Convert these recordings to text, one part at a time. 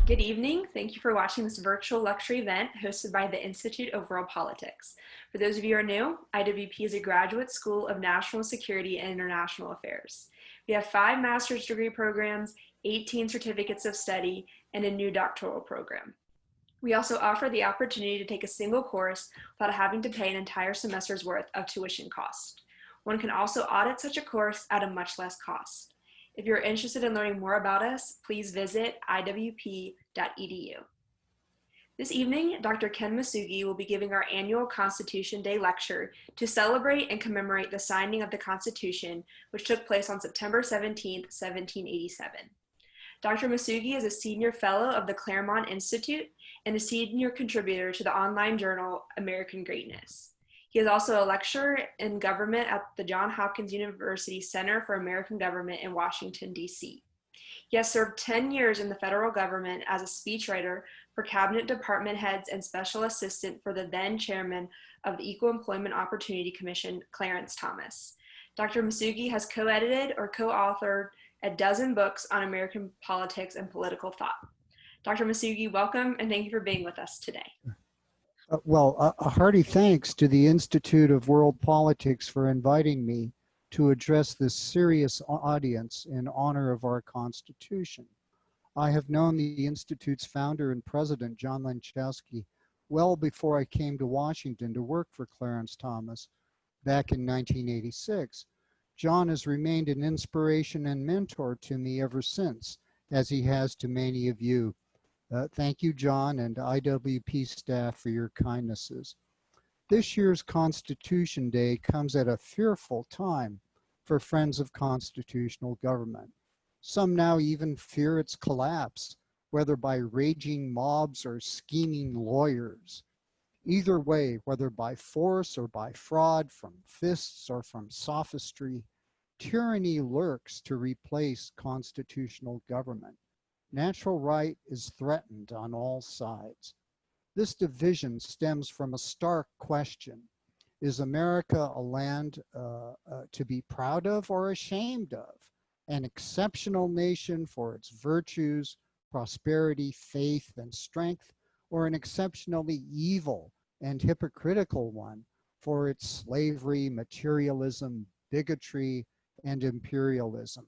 Good evening. Thank you for watching this virtual lecture event hosted by the Institute of World Politics. For those of you who are new, IWP is a graduate school of national security and international affairs. We have 5 master's degree programs, 18 certificates of study, and a new doctoral program. We also offer the opportunity to take a single course without having to pay an entire semester's worth of tuition cost. One can also audit such a course at a much less cost. If you're interested in learning more about us, please visit iwp.edu. This evening, Dr. Ken Masugi will be giving our annual Constitution Day lecture to celebrate and commemorate the signing of the Constitution, which took place on September 17, 1787. Dr. Masugi is a senior fellow of the Claremont Institute and a senior contributor to the online journal American Greatness. He is also a lecturer in government at the Johns Hopkins University Center for American Government in Washington, D.C. He has served 10 years in the federal government as a speechwriter for cabinet department heads and special assistant for the then chairman of the Equal Employment Opportunity Commission, Clarence Thomas. Dr. Masugi has co-edited or co-authored a dozen books on American politics and political thought. Dr. Masugi, welcome and thank you for being with us today. A hearty thanks to the Institute of World Politics for inviting me to address this serious audience in honor of our Constitution. I have known the Institute's founder and president, John Lanchowski, well before I came to Washington to work for Clarence Thomas back in 1986. John has remained an inspiration and mentor to me ever since, as he has to many of you. Thank you, John, and IWP staff for your kindnesses. This year's Constitution Day comes at a fearful time for friends of constitutional government. Some now even fear its collapse, whether by raging mobs or scheming lawyers. Either way, whether by force or by fraud, from fists or from sophistry, tyranny lurks to replace constitutional government. Natural right is threatened on all sides. This division stems from a stark question. Is America a land to be proud of or ashamed of? An exceptional nation for its virtues, prosperity, faith, and strength, or an exceptionally evil and hypocritical one for its slavery, materialism, bigotry, and imperialism?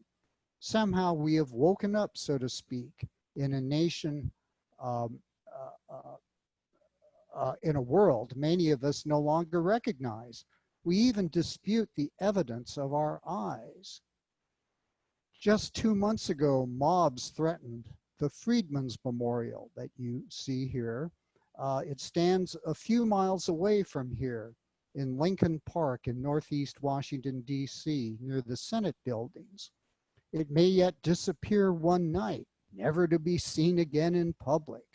Somehow we have woken up, so to speak, in a nation, in a world many of us no longer recognize. We even dispute the evidence of our eyes. Just 2 months ago, mobs threatened the Freedmen's Memorial that you see here. It stands a few miles away from here in Lincoln Park in Northeast Washington, D.C., near the Senate buildings. It may yet disappear one night, never to be seen again in public.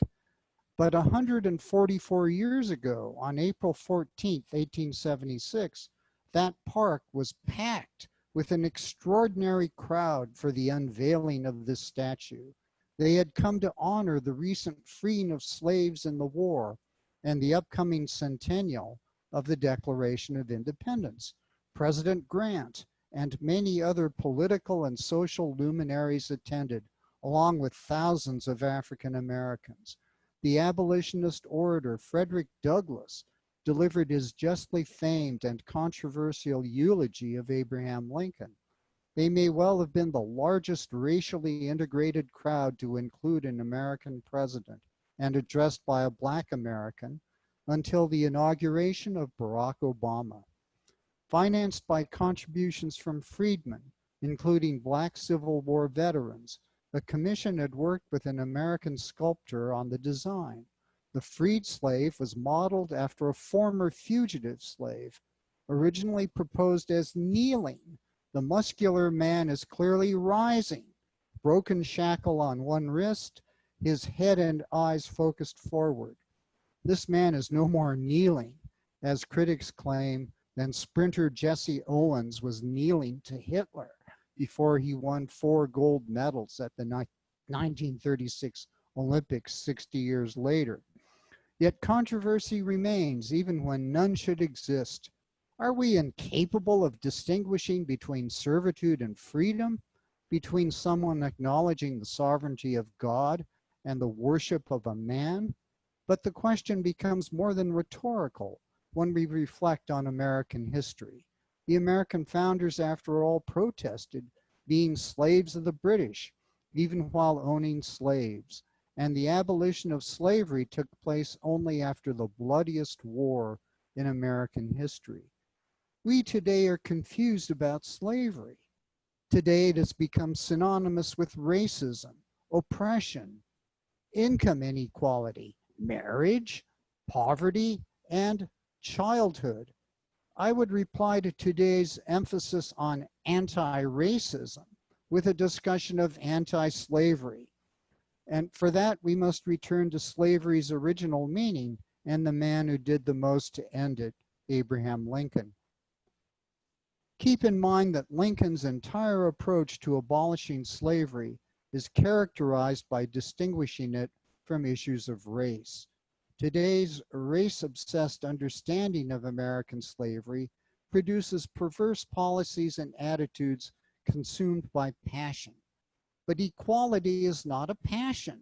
But 144 years ago, on April 14th, 1876, that park was packed with an extraordinary crowd for the unveiling of this statue. They had come to honor the recent freeing of slaves in the war and the upcoming centennial of the Declaration of Independence. President Grant and many other political and social luminaries attended, along with thousands of African Americans. The abolitionist orator Frederick Douglass delivered his justly famed and controversial eulogy of Abraham Lincoln. They may well have been the largest racially integrated crowd to include an American president and addressed by a Black American until the inauguration of Barack Obama. Financed by contributions from freedmen, including Black Civil War veterans, the commission had worked with an American sculptor on the design. The freed slave was modeled after a former fugitive slave, originally proposed as kneeling. The muscular man is clearly rising, broken shackle on one wrist, his head and eyes focused forward. This man is no more kneeling, as critics claim, than sprinter Jesse Owens was kneeling to Hitler before he won 4 gold medals at the 1936 Olympics 60 years later. Yet controversy remains even when none should exist. Are we incapable of distinguishing between servitude and freedom, between someone acknowledging the sovereignty of God and the worship of a man, but the question becomes more than rhetorical when we reflect on American history. The American founders, after all, protested being slaves of the British, even while owning slaves, and the abolition of slavery took place only after the bloodiest war in American history. We today are confused about slavery. Today it has become synonymous with racism, oppression, income inequality, marriage, poverty, and childhood. I would reply to today's emphasis on anti-racism with a discussion of anti-slavery. And for that, we must return to slavery's original meaning and the man who did the most to end it, Abraham Lincoln. Keep in mind that Lincoln's entire approach to abolishing slavery is characterized by distinguishing it from issues of race. Today's race-obsessed understanding of American slavery produces perverse policies and attitudes consumed by passion. But equality is not a passion.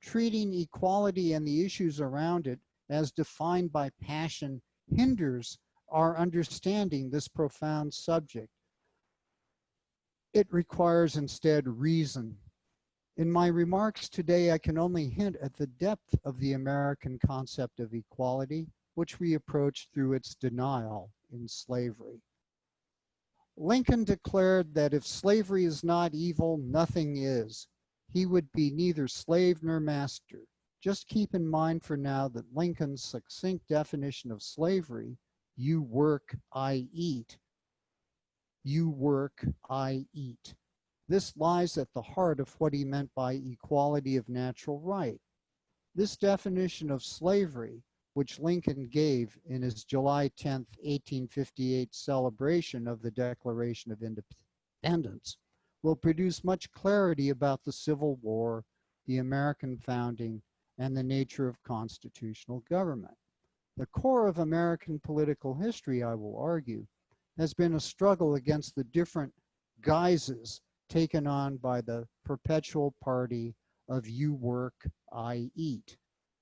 Treating equality and the issues around it as defined by passion hinders our understanding this profound subject. It requires instead reason. In my remarks today, I can only hint at the depth of the American concept of equality, which we approach through its denial in slavery. Lincoln declared that if slavery is not evil, nothing is. He would be neither slave nor master. Just keep in mind for now that Lincoln's succinct definition of slavery, you work, I eat. You work, I eat. This lies at the heart of what he meant by equality of natural right. This definition of slavery, which Lincoln gave in his July 10, 1858 celebration of the Declaration of Independence, will produce much clarity about the Civil War, the American founding, and the nature of constitutional government. The core of American political history, I will argue, has been a struggle against the different guises taken on by the perpetual party of you work, I eat.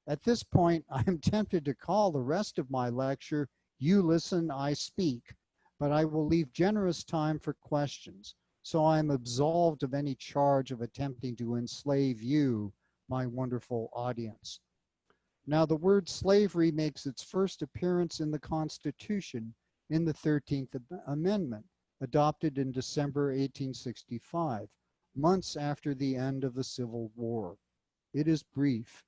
At this point, I am tempted to call the rest of my lecture, You Listen, I Speak, but I will leave generous time for questions, so I am absolved of any charge of attempting to enslave you, my wonderful audience. Now, the word slavery makes its first appearance in the Constitution in the 13th Amendment, adopted in December 1865, months after the end of the Civil War. It is brief.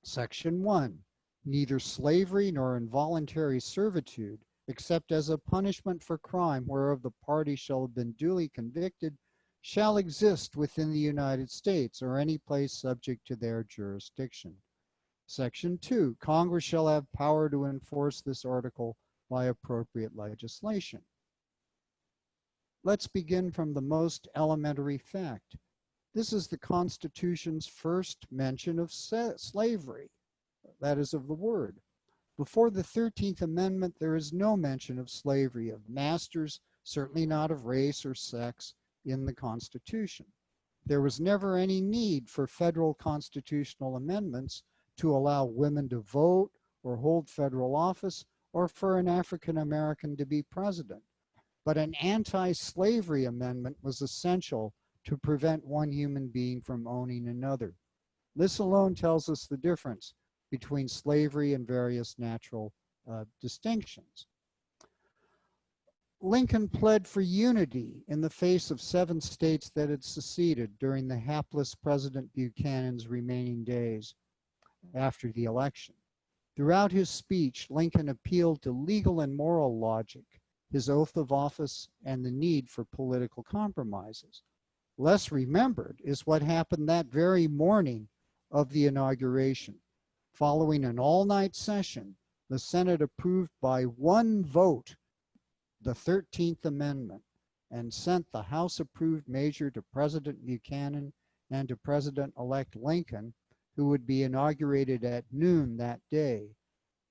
Section 1. Neither slavery nor involuntary servitude, except as a punishment for crime whereof the party shall have been duly convicted, shall exist within the United States or any place subject to their jurisdiction. Section 2. Congress shall have power to enforce this article by appropriate legislation. Let's begin from the most elementary fact. This is the Constitution's first mention of slavery, that is, of the word. Before the 13th Amendment, there is no mention of slavery, of masters, certainly not of race or sex, in the Constitution. There was never any need for federal constitutional amendments to allow women to vote or hold federal office, or for an African American to be president. But an anti-slavery amendment was essential to prevent one human being from owning another. This alone tells us the difference between slavery and various natural distinctions. Lincoln pled for unity in the face of 7 states that had seceded during the hapless President Buchanan's remaining days after the election. Throughout his speech, Lincoln appealed to legal and moral logic, his oath of office, and the need for political compromises. Less remembered is what happened that very morning of the inauguration. Following an all-night session, the Senate approved by 1 vote the 13th Amendment and sent the House-approved measure to President Buchanan and to President-elect Lincoln, who would be inaugurated at noon that day.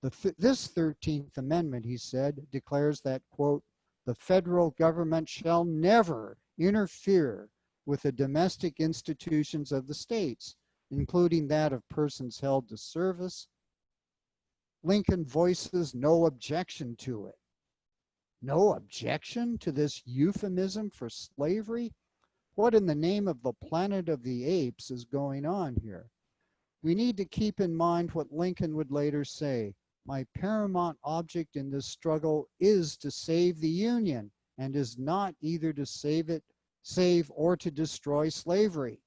This 13th Amendment, he said, declares that, quote, the federal government shall never interfere with the domestic institutions of the states, including that of persons held to service. Lincoln voices no objection to it. No objection to this euphemism for slavery? What in the name of the planet of the apes is going on here? We need to keep in mind what Lincoln would later say. My paramount object in this struggle is to save the Union, and is not either to save or to destroy slavery.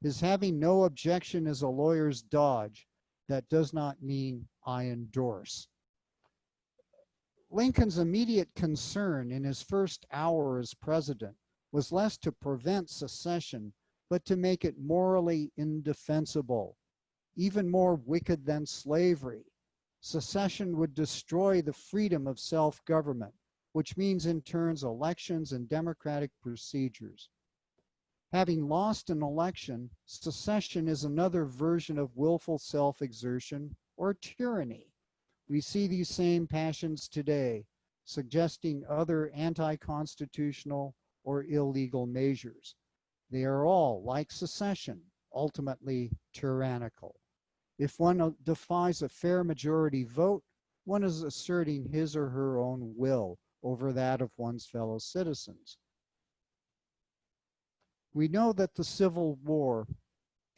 His having no objection is a lawyer's dodge. That does not mean I endorse. Lincoln's immediate concern in his first hour as president was less to prevent secession, but to make it morally indefensible, even more wicked than slavery. Secession would destroy the freedom of self-government, which means in turn elections and democratic procedures. Having lost an election, secession is another version of willful self-exertion or tyranny. We see these same passions today, suggesting other anti-constitutional or illegal measures. They are all, like secession, ultimately tyrannical. If one defies a fair majority vote, one is asserting his or her own will over that of one's fellow citizens. We know that the Civil War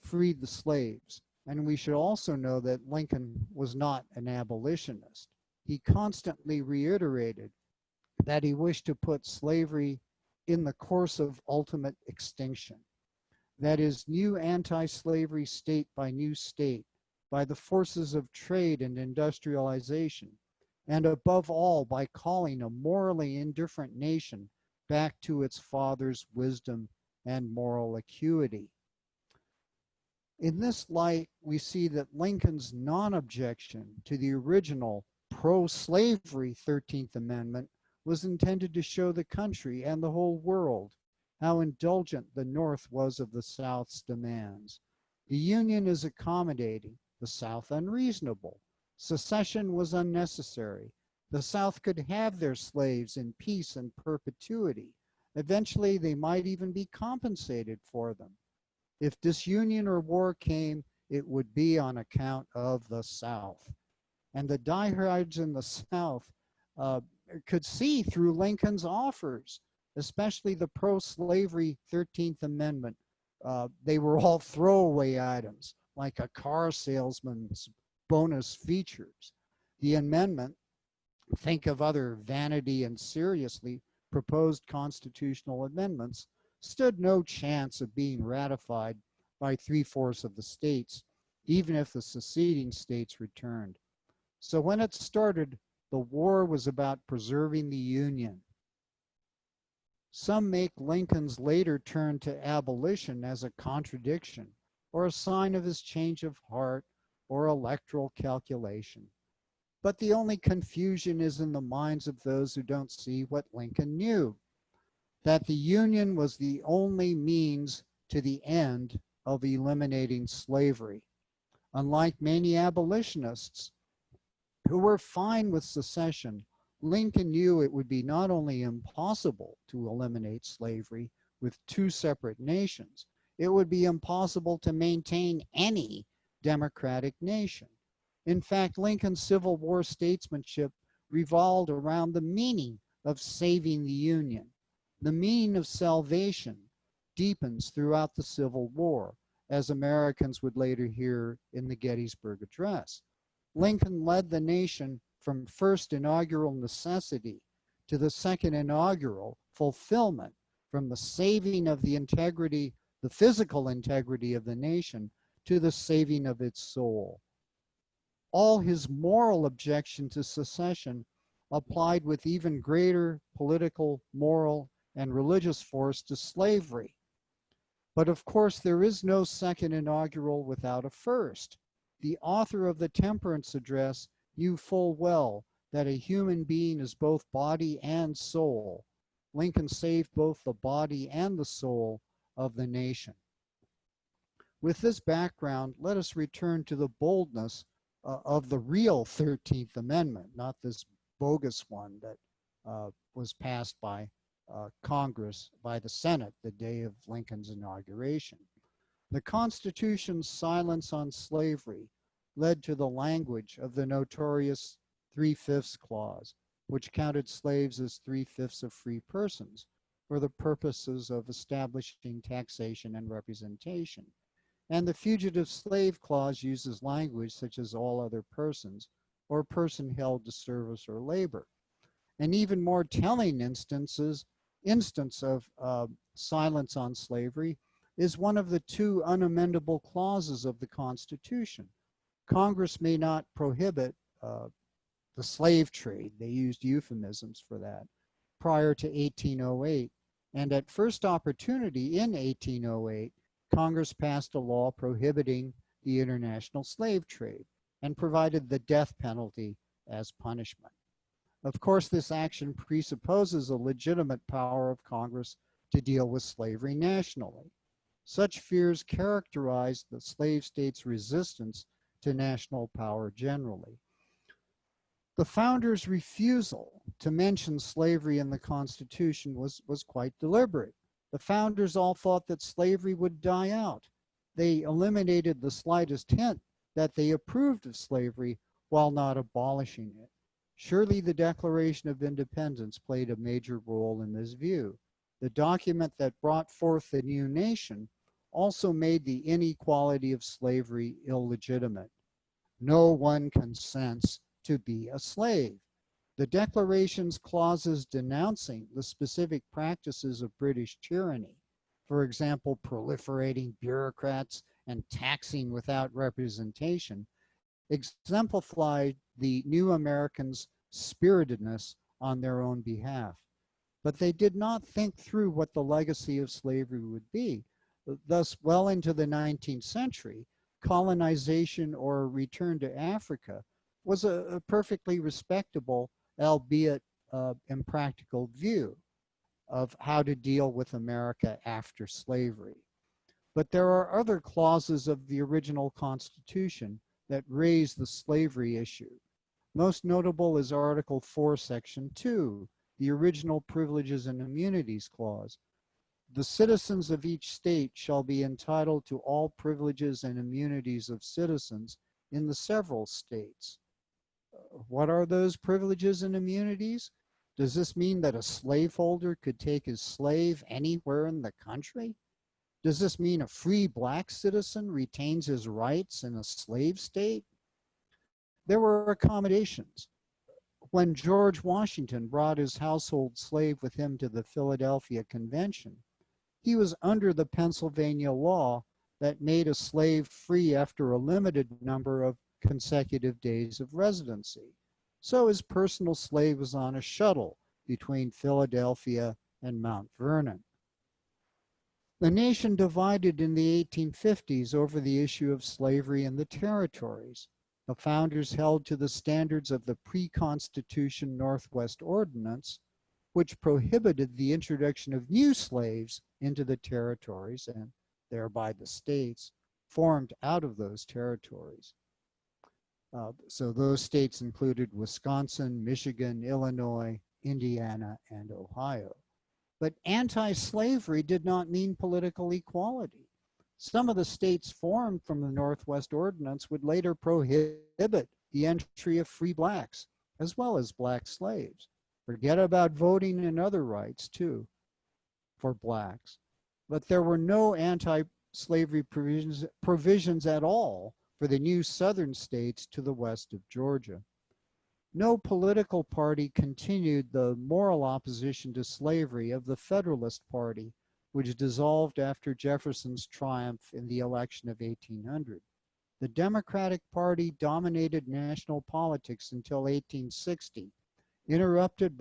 freed the slaves, and we should also know that Lincoln was not an abolitionist. He constantly reiterated that he wished to put slavery in the course of ultimate extinction. That is, new anti-slavery state by new state, by the forces of trade and industrialization, and above all by calling a morally indifferent nation back to its father's wisdom and moral acuity. In this light, we see that Lincoln's non-objection to the original pro-slavery 13th Amendment was intended to show the country and the whole world how indulgent the North was of the South's demands. The Union is accommodating, the South unreasonable. Secession was unnecessary. The South could have their slaves in peace and perpetuity. Eventually, they might even be compensated for them. If disunion or war came, it would be on account of the South. And the diehards in the South could see through Lincoln's offers, especially the pro-slavery 13th Amendment. They were all throwaway items, like a car salesman's bonus features. The amendment, think of other vanity and seriously proposed constitutional amendments, stood no chance of being ratified by 3/4 of the states, even if the seceding states returned. So when it started, the war was about preserving the Union. Some make Lincoln's later turn to abolition as a contradiction or a sign of his change of heart or electoral calculation. But the only confusion is in the minds of those who don't see what Lincoln knew, that the Union was the only means to the end of eliminating slavery. Unlike many abolitionists who were fine with secession, Lincoln knew it would be not only impossible to eliminate slavery with two separate nations, it would be impossible to maintain any democratic nation. In fact, Lincoln's Civil War statesmanship revolved around the meaning of saving the Union. The meaning of salvation deepens throughout the Civil War, as Americans would later hear in the Gettysburg Address. Lincoln led the nation from first inaugural necessity to the second inaugural fulfillment, from the saving of the integrity, the physical integrity of the nation, to the saving of its soul. All his moral objection to secession applied with even greater political, moral, and religious force to slavery. But of course, there is no second inaugural without a first. The author of the Temperance Address knew full well that a human being is both body and soul. Lincoln saved both the body and the soul of the nation. With this background, let us return to the boldness of the real 13th Amendment, not this bogus one that was passed by Congress by the Senate the day of Lincoln's inauguration. The Constitution's silence on slavery led to the language of the notorious Three-Fifths Clause, which counted slaves as three-fifths of free persons for the purposes of establishing taxation and representation. And the Fugitive Slave Clause uses language such as all other persons or person held to service or labor. An even more telling instance of silence on slavery is one of the two unamendable clauses of the Constitution. Congress may not prohibit the slave trade. They used euphemisms for that prior to 1808. And at first opportunity in 1808, Congress passed a law prohibiting the international slave trade and provided the death penalty as punishment. Of course, this action presupposes a legitimate power of Congress to deal with slavery nationally. Such fears characterized the slave states' resistance to national power generally. The founders' refusal to mention slavery in the Constitution was quite deliberate. The founders all thought that slavery would die out. They eliminated the slightest hint that they approved of slavery while not abolishing it. Surely the Declaration of Independence played a major role in this view. The document that brought forth the new nation also made the inequality of slavery illegitimate. No one consents to be a slave. The Declaration's clauses denouncing the specific practices of British tyranny, for example, proliferating bureaucrats and taxing without representation, exemplified the new Americans' spiritedness on their own behalf. But they did not think through what the legacy of slavery would be. Thus, well into the 19th century, colonization or return to Africa was a perfectly respectable, albeit impractical view of how to deal with America after slavery. But there are other clauses of the original Constitution that raise the slavery issue. Most notable is Article 4, Section 2, the original Privileges and Immunities Clause. The citizens of each state shall be entitled to all privileges and immunities of citizens in the several states. What are those privileges and immunities? Does this mean that a slaveholder could take his slave anywhere in the country? Does this mean a free black citizen retains his rights in a slave state? There were accommodations. When George Washington brought his household slave with him to the Philadelphia Convention, he was under the Pennsylvania law that made a slave free after a limited number of consecutive days of residency. So his personal slave was on a shuttle between Philadelphia and Mount Vernon. The nation divided in the 1850s over the issue of slavery in the territories. The founders held to the standards of the pre-Constitution Northwest Ordinance, which prohibited the introduction of new slaves into the territories and thereby the states formed out of those territories. So those states included Wisconsin, Michigan, Illinois, Indiana, and Ohio. But anti-slavery did not mean political equality. Some of the states formed from the Northwest Ordinance would later prohibit the entry of free blacks, as well as black slaves. Forget about voting and other rights, too, for blacks. But there were no anti-slavery provisions at all for the new southern states to the west of Georgia. No political party continued the moral opposition to slavery of the Federalist Party, which dissolved after Jefferson's triumph in the election of 1800. The Democratic Party dominated national politics until 1860, interrupted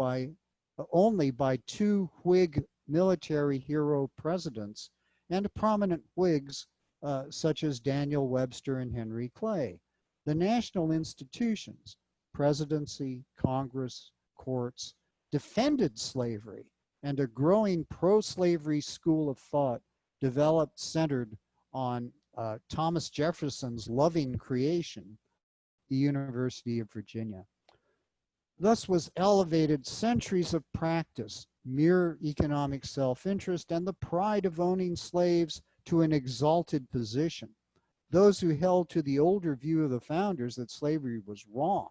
only by two Whig military hero presidents and prominent Whigs such as Daniel Webster and Henry Clay. The national institutions, presidency, Congress, courts, defended slavery, and a growing pro-slavery school of thought developed centered on Thomas Jefferson's loving creation, the University of Virginia. Thus was elevated centuries of practice, mere economic self-interest, and the pride of owning slaves to an exalted position. Those who held to the older view of the founders that slavery was wrong,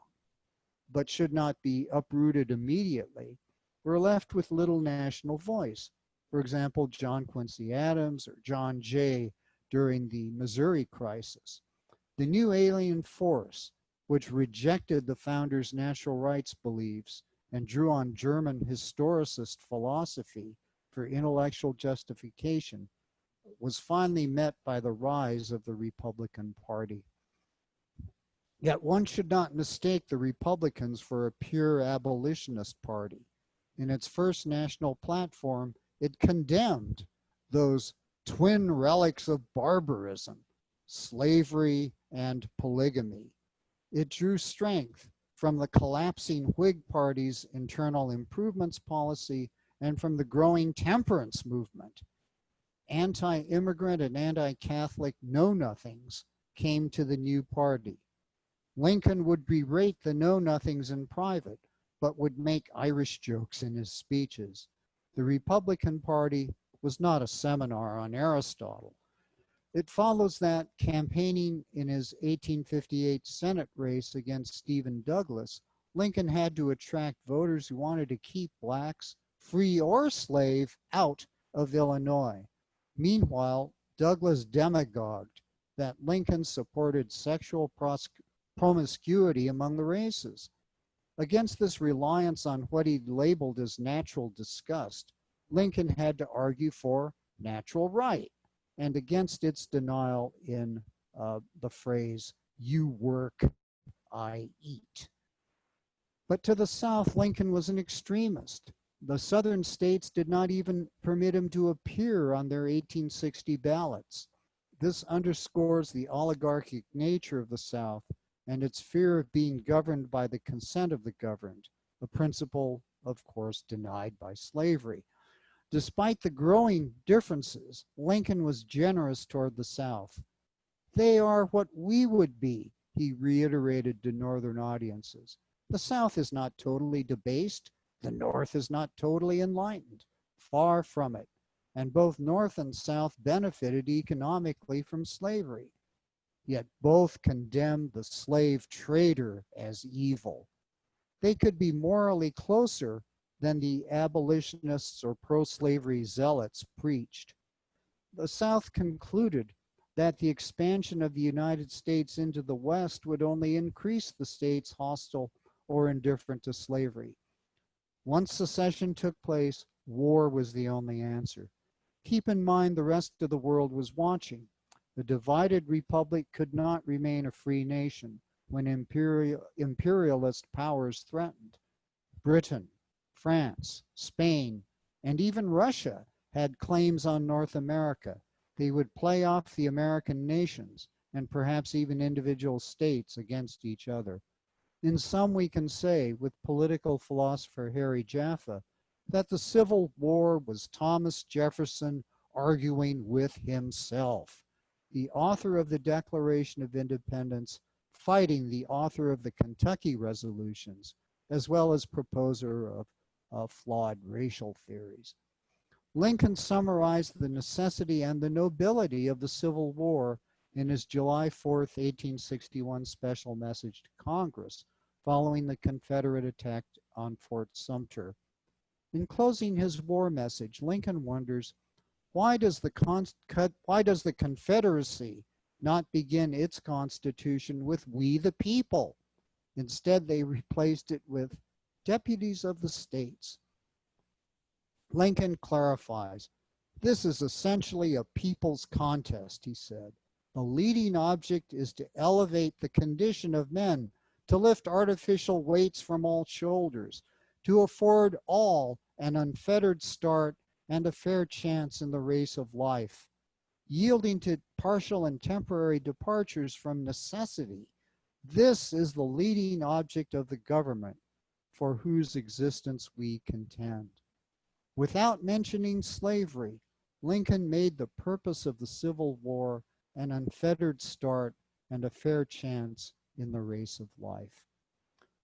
but should not be uprooted immediately, were left with little national voice. For example, John Quincy Adams or John Jay during the Missouri crisis. The new alien force, which rejected the founders' natural rights beliefs and drew on German historicist philosophy for intellectual justification, was finally met by the rise of the Republican Party. Yet one should not mistake the Republicans for a pure abolitionist party. In its first national platform, it condemned those twin relics of barbarism, slavery and polygamy. It drew strength from the collapsing Whig Party's internal improvements policy and from the growing temperance movement. Anti-immigrant and anti-Catholic know-nothings came to the new party. Lincoln would berate the know-nothings in private, but would make Irish jokes in his speeches. The Republican Party was not a seminar on Aristotle. It follows that, campaigning in his 1858 Senate race against Stephen Douglas, Lincoln had to attract voters who wanted to keep blacks, free or slave, out of Illinois. Meanwhile, Douglas demagogued that Lincoln supported sexual promiscuity among the races. Against this reliance on what he labeled as natural disgust, Lincoln had to argue for natural right and against its denial in the phrase, "you work, I eat." But to the South, Lincoln was an extremist. The Southern states did not even permit him to appear on their 1860 ballots. This underscores the oligarchic nature of the South and its fear of being governed by the consent of the governed, a principle, of course, denied by slavery. Despite the growing differences, Lincoln was generous toward the South. "They are what we would be," he reiterated to Northern audiences. "The South is not totally debased. The North is not totally enlightened. Far from it. And both North and South benefited economically from slavery. Yet both condemned the slave trader as evil. They could be morally closer than the abolitionists or pro-slavery zealots preached." The South concluded that the expansion of the United States into the West would only increase the states hostile or indifferent to slavery. Once secession took place, war was the only answer. Keep in mind the rest of the world was watching. The divided republic could not remain a free nation when imperialist powers threatened. Britain, France, Spain, and even Russia had claims on North America. They would play off the American nations and perhaps even individual states against each other. In sum, we can say, with political philosopher Harry Jaffa, that the Civil War was Thomas Jefferson arguing with himself, the author of the Declaration of Independence fighting the author of the Kentucky Resolutions, as well as proposer of flawed racial theories. Lincoln summarized the necessity and the nobility of the Civil War in his July 4th, 1861 special message to Congress following the Confederate attack on Fort Sumter. In closing his war message, Lincoln wonders, why does the Confederacy not begin its Constitution with "we the people"? Instead, they replaced it with "deputies of the states." Lincoln clarifies, "This is essentially a people's contest," he said. "The leading object is to elevate the condition of men, to lift artificial weights from all shoulders, to afford all an unfettered start and a fair chance in the race of life. Yielding to partial and temporary departures from necessity, this is the leading object of the government for whose existence we contend." Without mentioning slavery, Lincoln made the purpose of the Civil War an unfettered start and a fair chance in the race of life.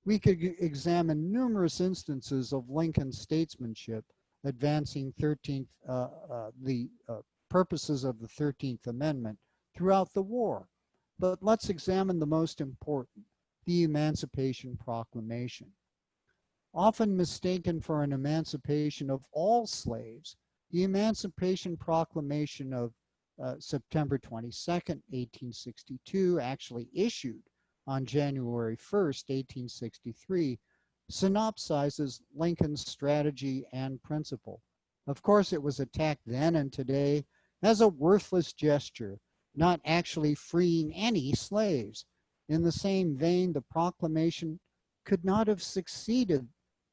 We could examine numerous instances of Lincoln's statesmanship advancing the purposes of the 13th Amendment throughout the war. But let's examine the most important, the Emancipation Proclamation. Often mistaken for an emancipation of all slaves, the Emancipation Proclamation of September 22nd, 1862, actually issued on January 1st, 1863, synopsizes Lincoln's strategy and principle. Of course, it was attacked then and today as a worthless gesture, not actually freeing any slaves. In the same vein, the proclamation could not have succeeded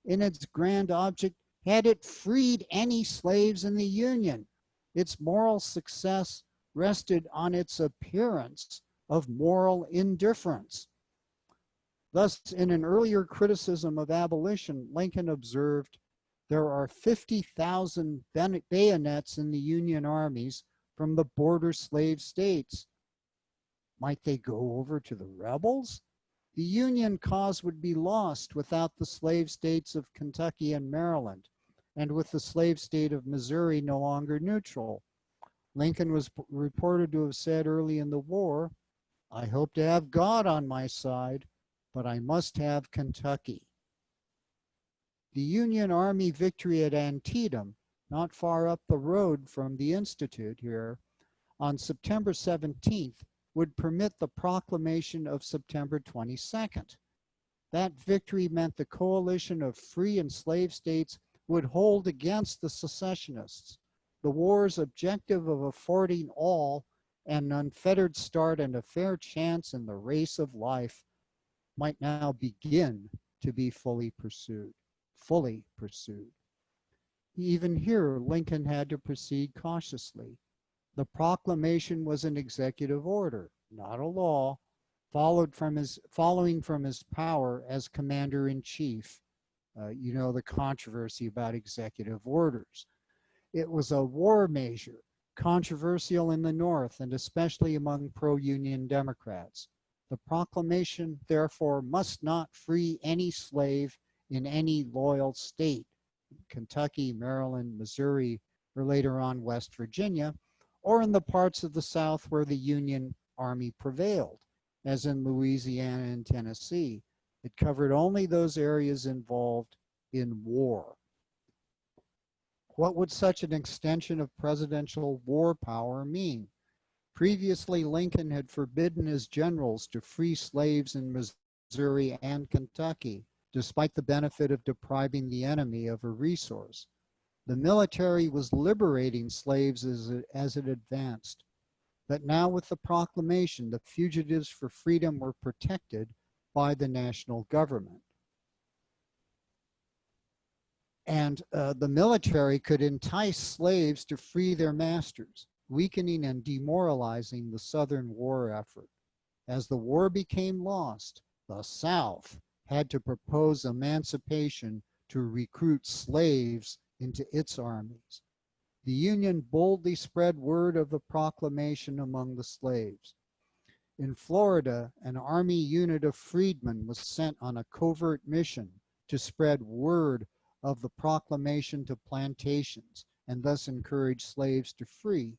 in its grand object had it freed any slaves in the Union. Its moral success rested on its appearance of moral indifference. Thus, in an earlier criticism of abolition, Lincoln observed, there are 50,000 bayonets in the Union armies from the border slave states. Might they go over to the rebels? The Union cause would be lost without the slave states of Kentucky and Maryland, and with the slave state of Missouri no longer neutral. Lincoln was reported to have said early in the war, I hope to have God on my side, but I must have Kentucky. The Union Army victory at Antietam, not far up the road from the Institute here, on September 17th, would permit the proclamation of September 22nd. That victory meant the coalition of free and slave states would hold against the secessionists. The war's objective of affording all an unfettered start and a fair chance in the race of life might now begin to be fully pursued. Even here, Lincoln had to proceed cautiously. The proclamation was an executive order, not a law, following from his power as commander-in-chief. You know the controversy about executive orders. It was a war measure, controversial in the North and especially among pro-Union Democrats. The proclamation, therefore, must not free any slave in any loyal state, Kentucky, Maryland, Missouri, or later on West Virginia, or in the parts of the South where the Union Army prevailed, as in Louisiana and Tennessee. It covered only those areas involved in war. What would such an extension of presidential war power mean? Previously, Lincoln had forbidden his generals to free slaves in Missouri and Kentucky, despite the benefit of depriving the enemy of a resource. The military was liberating slaves as it advanced. But now with the proclamation, the fugitives for freedom were protected by the national government. And the military could entice slaves to free their masters, weakening and demoralizing the Southern war effort. As the war became lost, the South had to propose emancipation to recruit slaves into its armies. The Union boldly spread word of the proclamation among the slaves. In Florida, an army unit of freedmen was sent on a covert mission to spread word of the proclamation to plantations and thus encourage slaves to free.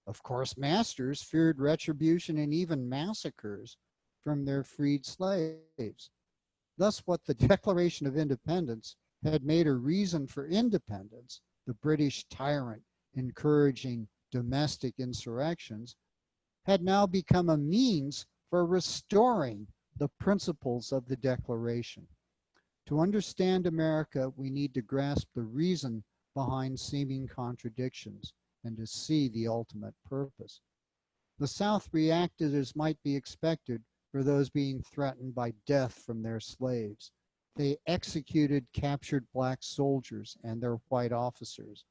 Of course, masters feared retribution and even massacres from their freed slaves. Thus, what the Declaration of Independence had made a reason for independence, the British tyrant encouraging domestic insurrections, had now become a means for restoring the principles of the Declaration. To understand America, we need to grasp the reason behind seeming contradictions and to see the ultimate purpose. The South reacted as might be expected for those being threatened by death from their slaves. They executed captured black soldiers and their white officers.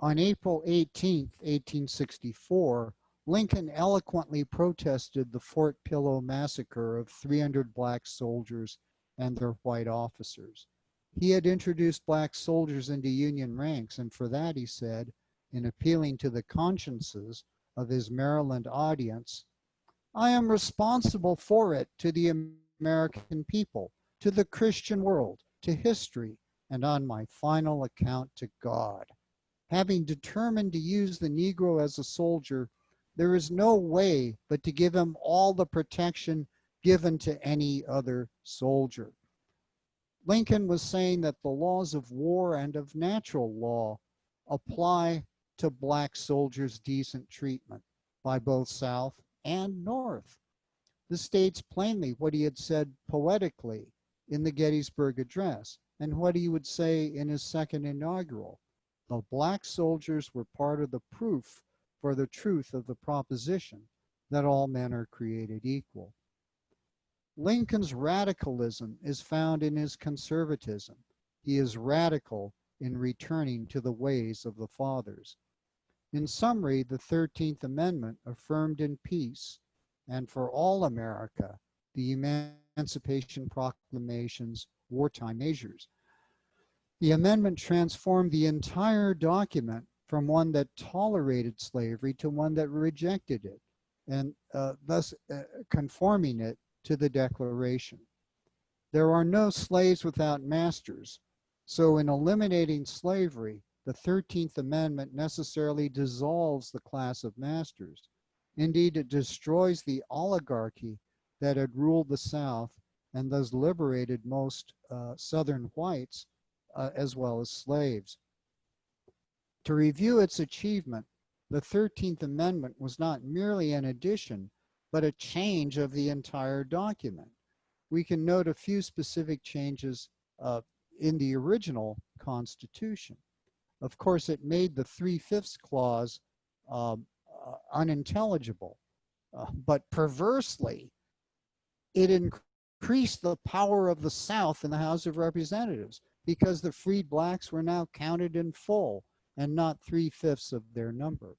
On April 18, 1864, Lincoln eloquently protested the Fort Pillow massacre of 300 black soldiers and their white officers. He had introduced black soldiers into Union ranks, and for that, he said, in appealing to the consciences of his Maryland audience, I am responsible for it to the American people, to the Christian world, to history, and on my final account to God. Having determined to use the Negro as a soldier, there is no way but to give him all the protection given to any other soldier. Lincoln was saying that the laws of war and of natural law apply to black soldiers' decent treatment by both South and North. This states plainly what he had said poetically in the Gettysburg Address and what he would say in his second inaugural. The black soldiers were part of the proof for the truth of the proposition that all men are created equal. Lincoln's radicalism is found in his conservatism. He is radical in returning to the ways of the fathers. In summary, the 13th Amendment affirmed in peace and for all America the Emancipation Proclamation's wartime measures. The amendment transformed the entire document from one that tolerated slavery to one that rejected it, and thus conforming it to the Declaration. There are no slaves without masters, so in eliminating slavery, the 13th Amendment necessarily dissolves the class of masters. Indeed, it destroys the oligarchy that had ruled the South and thus liberated most Southern whites as well as slaves. To review its achievement, the 13th Amendment was not merely an addition, but a change of the entire document. We can note a few specific changes in the original Constitution. Of course, it made the 3/5 clause unintelligible, but perversely, it increased the power of the South in the House of Representatives because the freed blacks were now counted in full and not 3/5 of their number.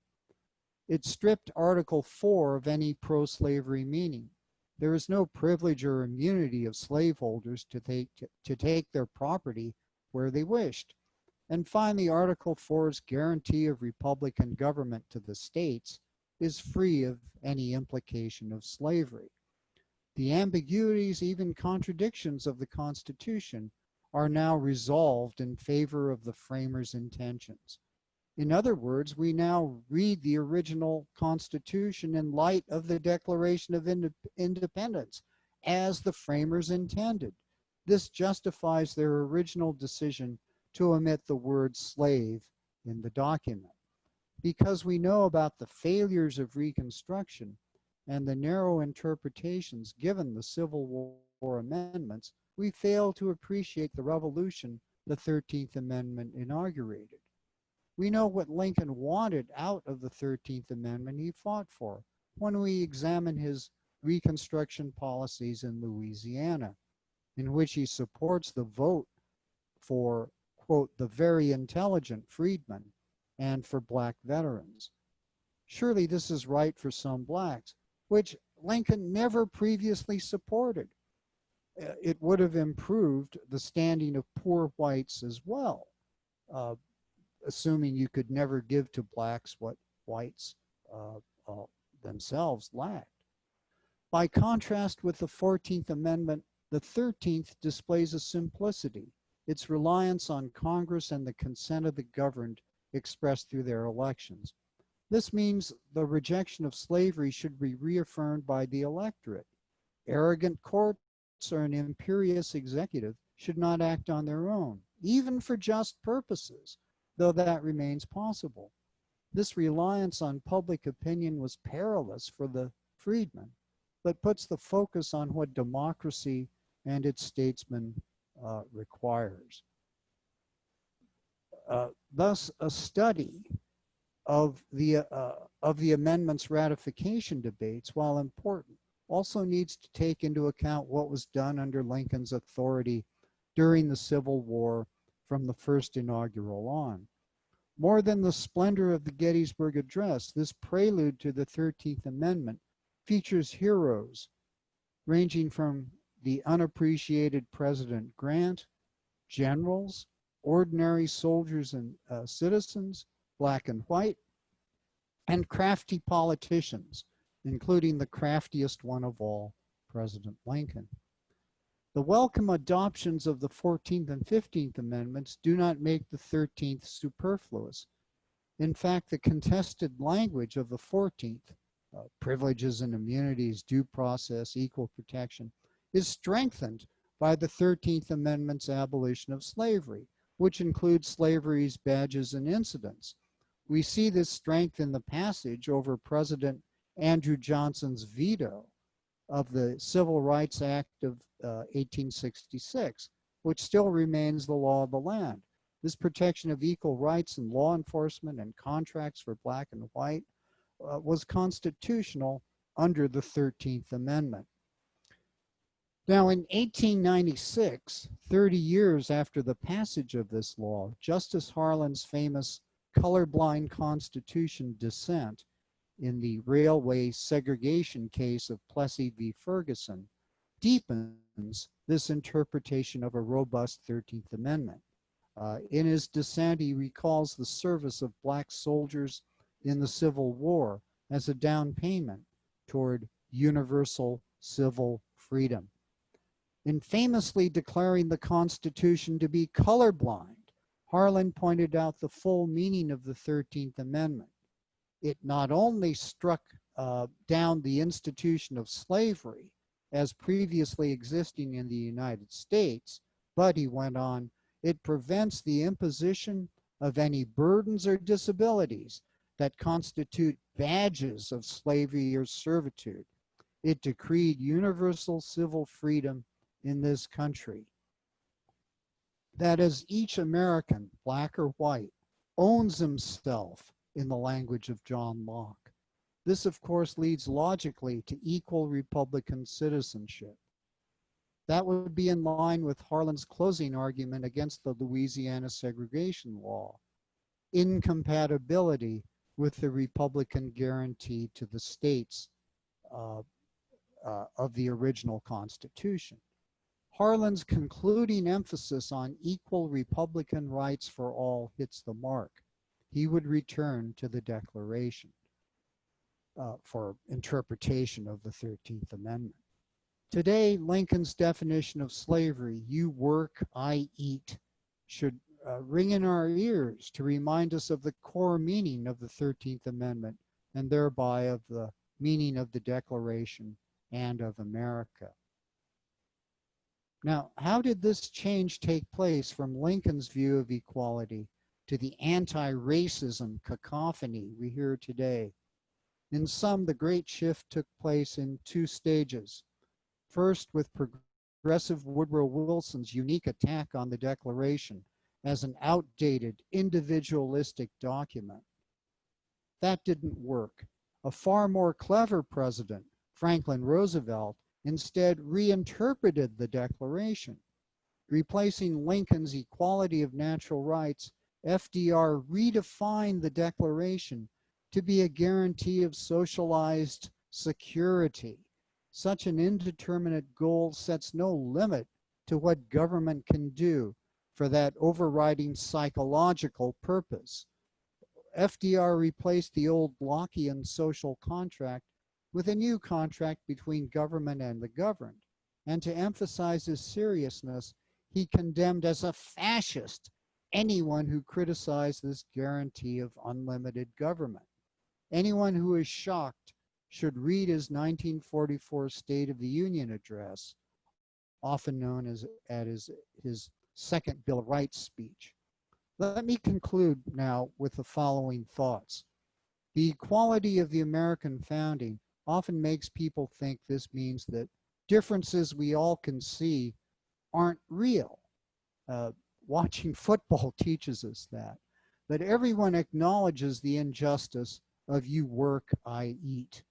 It stripped Article 4 of any pro-slavery meaning. There is no privilege or immunity of slaveholders to take their property where they wished. And finally, Article 4's guarantee of Republican government to the states is free of any implication of slavery. The ambiguities, even contradictions of the Constitution are now resolved in favor of the framers' intentions. In other words, we now read the original Constitution in light of the Declaration of Independence as the framers intended. This justifies their original decision to omit the word slave in the document. Because we know about the failures of Reconstruction and the narrow interpretations given the Civil War amendments, we fail to appreciate the revolution the 13th Amendment inaugurated. We know what Lincoln wanted out of the 13th Amendment he fought for when we examine his Reconstruction policies in Louisiana, in which he supports the vote for, quote, the very intelligent freedmen and for black veterans. Surely this is right for some blacks, which Lincoln never previously supported. It would have improved the standing of poor whites as well, assuming you could never give to blacks what whites themselves lacked. By contrast with the 14th Amendment, the 13th displays a simplicity, its reliance on Congress and the consent of the governed expressed through their elections. This means the rejection of slavery should be reaffirmed by the electorate. Arrogant courts or an imperious executive should not act on their own, even for just purposes, though that remains possible. This reliance on public opinion was perilous for the freedmen, but puts the focus on what democracy and its statesmen requires. Thus, a study of the amendment's ratification debates, while important, also needs to take into account what was done under Lincoln's authority during the Civil War from the first inaugural on. More than the splendor of the Gettysburg Address, this prelude to the 13th Amendment features heroes ranging from the unappreciated President Grant, generals, ordinary soldiers and citizens, black and white, and crafty politicians, including the craftiest one of all, President Lincoln. The welcome adoptions of the 14th and 15th Amendments do not make the 13th superfluous. In fact, the contested language of the 14th, privileges and immunities, due process, equal protection, is strengthened by the 13th Amendment's abolition of slavery, which includes slavery's badges and incidents. We see this strength in the passage over President Andrew Johnson's veto of the Civil Rights Act of 1866, which still remains the law of the land. This protection of equal rights in law enforcement and contracts for black and white was constitutional under the 13th Amendment. Now, in 1896, 30 years after the passage of this law, Justice Harlan's famous colorblind Constitution dissent in the railway segregation case of Plessy v. Ferguson deepens this interpretation of a robust 13th Amendment. In his dissent, he recalls the service of black soldiers in the Civil War as a down payment toward universal civil freedom. In famously declaring the Constitution to be colorblind, Harlan pointed out the full meaning of the 13th Amendment. It not only struck down the institution of slavery as previously existing in the United States, but, he went on, it prevents the imposition of any burdens or disabilities that constitute badges of slavery or servitude. It decreed universal civil freedom in this country. That is, each American, black or white, owns himself in the language of John Locke. This, of course, leads logically to equal Republican citizenship. That would be in line with Harlan's closing argument against the Louisiana segregation law, incompatibility with the Republican guarantee to the states of the original Constitution. Harlan's concluding emphasis on equal Republican rights for all hits the mark. He would return to the Declaration for interpretation of the 13th Amendment. Today, Lincoln's definition of slavery, you work, I eat, should ring in our ears to remind us of the core meaning of the 13th Amendment and thereby of the meaning of the Declaration and of America. Now, how did this change take place from Lincoln's view of equality to the anti-racism cacophony we hear today? In sum, the great shift took place in two stages. First, with progressive Woodrow Wilson's unique attack on the Declaration as an outdated, individualistic document. That didn't work. A far more clever president, Franklin Roosevelt, instead reinterpreted the Declaration. Replacing Lincoln's equality of natural rights, FDR redefined the Declaration to be a guarantee of socialized security. Such an indeterminate goal sets no limit to what government can do for that overriding psychological purpose. FDR replaced the old Lockean social contract with a new contract between government and the governed. And to emphasize his seriousness, he condemned as a fascist anyone who criticized this guarantee of unlimited government. Anyone who is shocked should read his 1944 State of the Union address, often known as his second Bill of Rights speech. Let me conclude now with the following thoughts. The equality of the American founding often makes people think this means that differences we all can see aren't real. Watching football teaches us that. But everyone acknowledges the injustice of you work, I eat.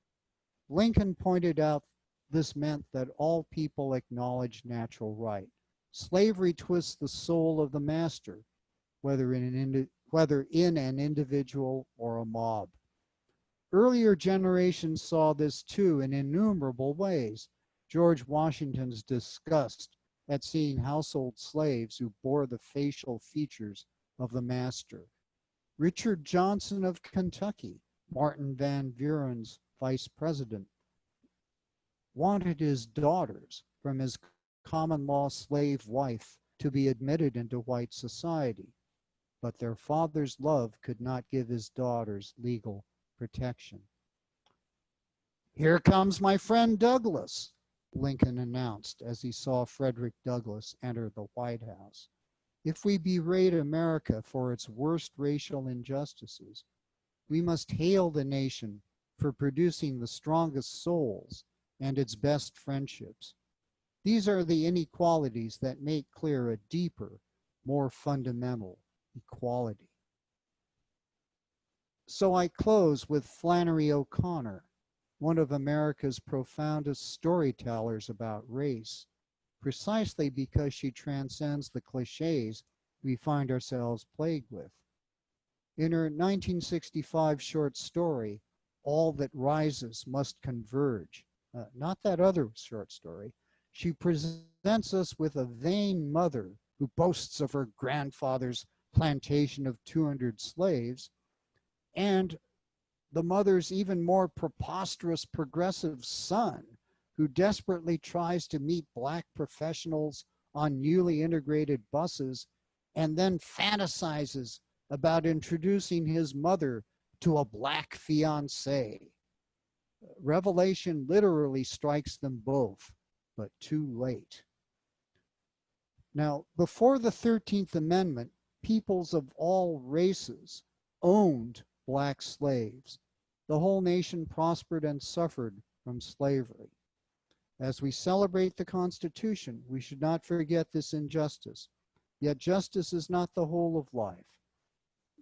Lincoln pointed out this meant that all people acknowledge natural right. Slavery twists the soul of the master, whether in an individual or a mob. Earlier generations saw this too in innumerable ways. George Washington's disgust at seeing household slaves who bore the facial features of the master. Richard Johnson of Kentucky, Martin Van Buren's vice president, wanted his daughters from his common law slave wife to be admitted into white society, but their father's love could not give his daughters legal protection. "Here comes my friend Douglas," Lincoln announced as he saw Frederick Douglass enter the White House. "If we berate America for its worst racial injustices, we must hail the nation for producing the strongest souls and its best friendships. These are the inequalities that make clear a deeper, more fundamental equality." So I close with Flannery O'Connor, one of America's profoundest storytellers about race, precisely because she transcends the cliches we find ourselves plagued with. In her 1965 short story, All That Rises Must Converge, not that other short story, she presents us with a vain mother who boasts of her grandfather's plantation of 200 slaves, and the mother's even more preposterous progressive son who desperately tries to meet Black professionals on newly integrated buses and then fantasizes about introducing his mother to a Black fiancé. Revelation literally strikes them both, but too late. Now, before the 13th Amendment, peoples of all races owned Black slaves. The whole nation prospered and suffered from slavery. As we celebrate the Constitution, we should not forget this injustice. Yet justice is not the whole of life.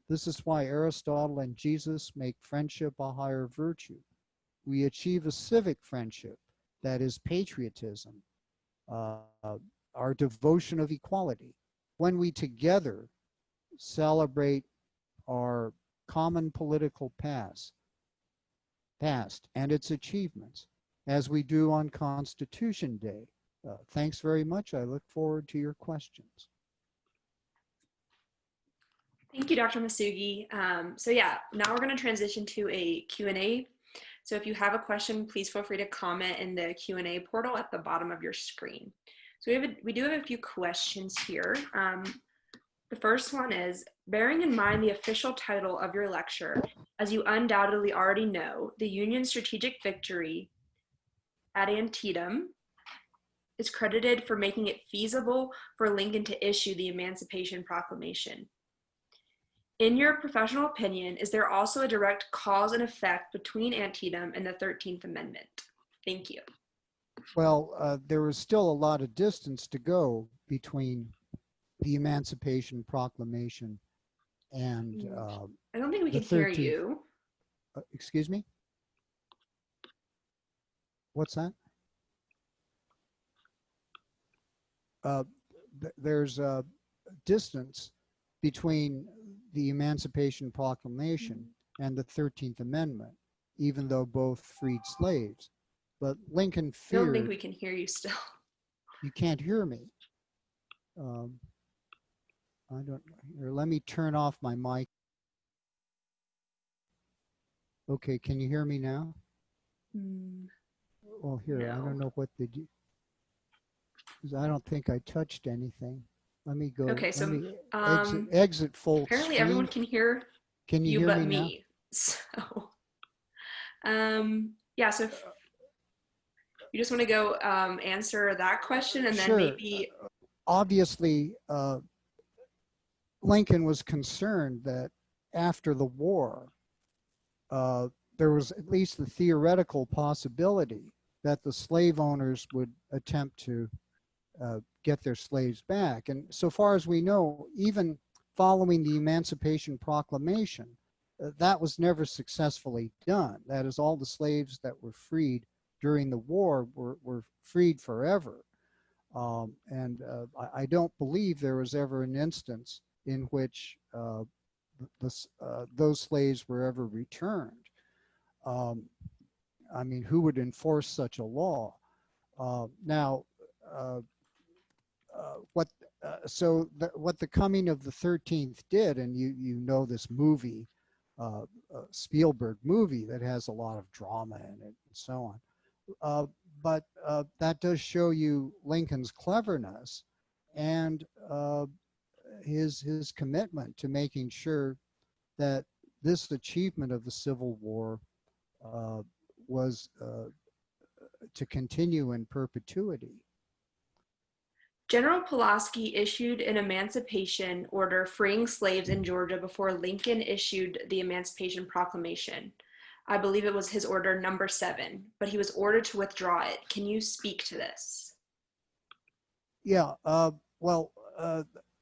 This is why Aristotle and Jesus make friendship a higher virtue. We achieve a civic friendship, that is patriotism, our devotion of equality, when we together celebrate our common political past and its achievements, as we do on Constitution Day. Thanks very much. I look forward to your questions. Thank you, Dr. Masugi. So yeah, now we're going to transition to a Q&A. So if you have a question, please feel free to comment in the Q&A portal at the bottom of your screen. So we do have a few questions here. The first one is, bearing in mind the official title of your lecture, as you undoubtedly already know, the Union's strategic victory at Antietam is credited for making it feasible for Lincoln to issue the Emancipation Proclamation. In your professional opinion, is there also a direct cause and effect between Antietam and the 13th Amendment? Thank you. Well, there was still a lot of distance to go between the Emancipation Proclamation and I don't think we the can hear 13th. you. Excuse me? What's that? There's a distance between the Emancipation Proclamation and the 13th Amendment, even though both freed slaves. But Lincoln I don't think feared— we can hear you still. You can't hear me. I don't, here, let me turn off my mic. Okay, can you hear me now? Well, here, No. I don't know what they do. I don't think I touched anything. Let me go. Okay, so exit full apparently screen. everyone can hear Can you you hear but me now? me. So, yeah, so if you just want to go answer that question and then Sure. maybe. Obviously, Lincoln was concerned that after the war, there was at least the theoretical possibility that the slave owners would attempt to get their slaves back. And so far as we know, even following the Emancipation Proclamation, that was never successfully done. That is, all the slaves that were freed during the war were freed forever. I don't believe there was ever an instance in which those slaves were ever returned. I mean, who would enforce such a law? What the coming of the 13th did, and you know this movie, Spielberg movie that has a lot of drama in it and so on. but that does show you Lincoln's cleverness and his commitment to making sure that this achievement of the Civil War uh, was to continue in perpetuity. General Pulaski issued an emancipation order freeing slaves in Georgia before Lincoln issued the Emancipation Proclamation. I believe it was his order number 7, but he was ordered to withdraw it. Can you speak to this? Yeah, well,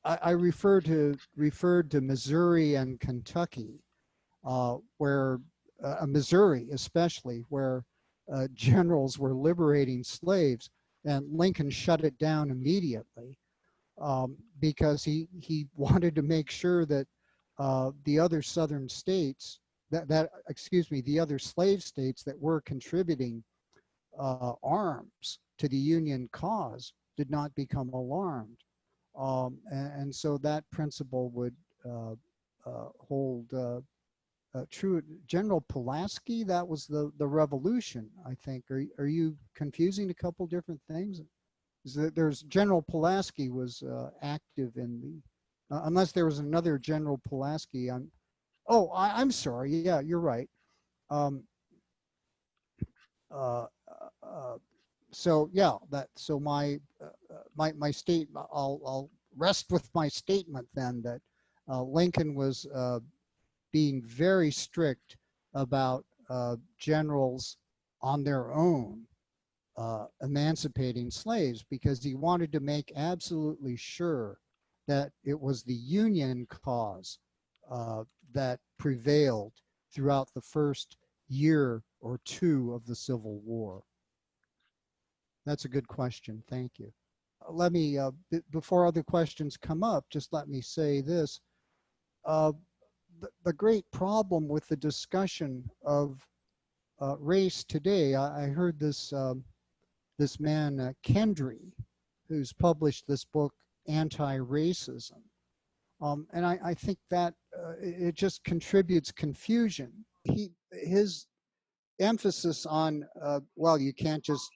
I referred to Missouri and Kentucky, where Missouri especially, where generals were liberating slaves, and Lincoln shut it down immediately because he wanted to make sure that the other southern states that excuse me the other slave states that were contributing arms to the Union cause did not become alarmed. And so that principle would hold true. General Pulaski, that was the revolution, I think. Are you confusing a couple different things? Is that there's General Pulaski was active in the, unless there was another General Pulaski on, oh, I'm sorry. Yeah, you're right. Um, uh, uh, so yeah, so my state, I'll rest with my statement then that Lincoln was being very strict about generals on their own emancipating slaves because he wanted to make absolutely sure that it was the Union cause that prevailed throughout the first year or two of the Civil War. That's a good question. Thank you. Let me, before other questions come up, just let me say this. Uh, the great problem with the discussion of race today, I heard this man, Kendry, who's published this book, Anti-Racism. And I think that it just contributes confusion. His emphasis on, well, you can't just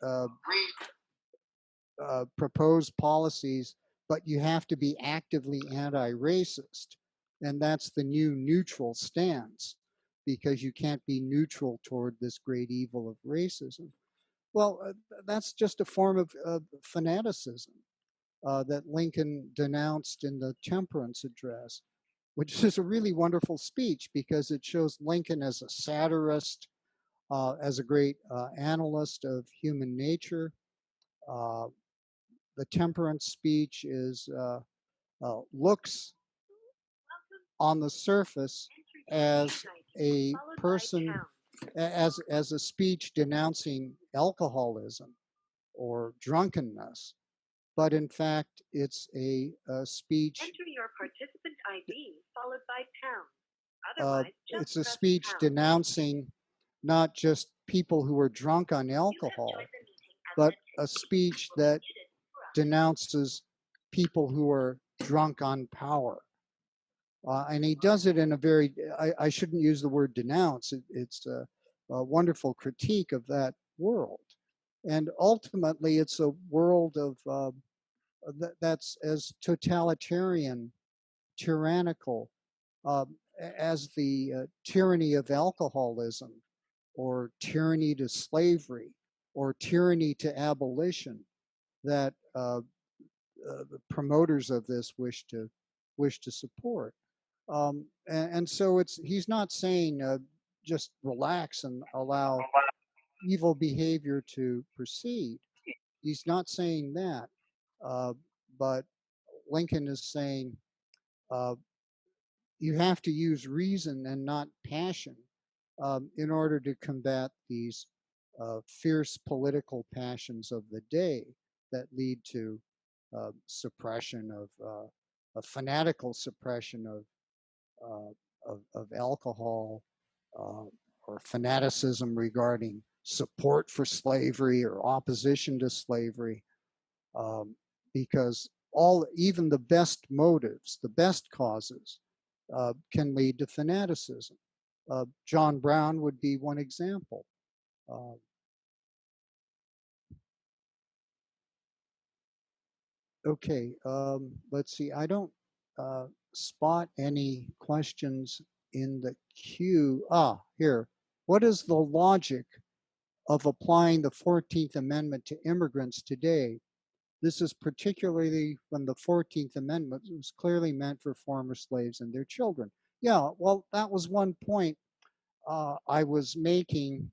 uh, propose policies, but you have to be actively anti-racist. And that's the new neutral stance, because you can't be neutral toward this great evil of racism. Well, that's just a form of fanaticism that Lincoln denounced in the Temperance Address, which is a really wonderful speech because it shows Lincoln as a satirist, as a great analyst of human nature. Uh, the Temperance speech is looks on the surface as a person as a speech denouncing alcoholism or drunkenness, but in fact it's a speech. Enter your participant ID followed by pound. Otherwise, it's a speech denouncing not just people who are drunk on alcohol, but a speech that denounces people who are drunk on power. And he does it in a very, I shouldn't use the word denounce, it's a wonderful critique of that world. And ultimately, it's a world of that's as totalitarian, tyrannical as the tyranny of alcoholism, or tyranny to slavery, or tyranny to abolition that the promoters of this wish to support. And so he's not saying just relax and allow evil behavior to proceed. He's not saying that, uh, but Lincoln is saying uh, you have to use reason and not passion in order to combat these fierce political passions of the day that lead to suppression of a fanatical suppression of alcohol uh, or fanaticism regarding support for slavery or opposition to slavery, because even the best motives, the best causes, can lead to fanaticism. John Brown would be one example. Uh, Okay, let's see. I don't uh, spot any questions in the queue. Ah, here. What is the logic of applying the 14th Amendment to immigrants today? This is particularly when the 14th Amendment was clearly meant for former slaves and their children. Yeah, well, that was one point I was making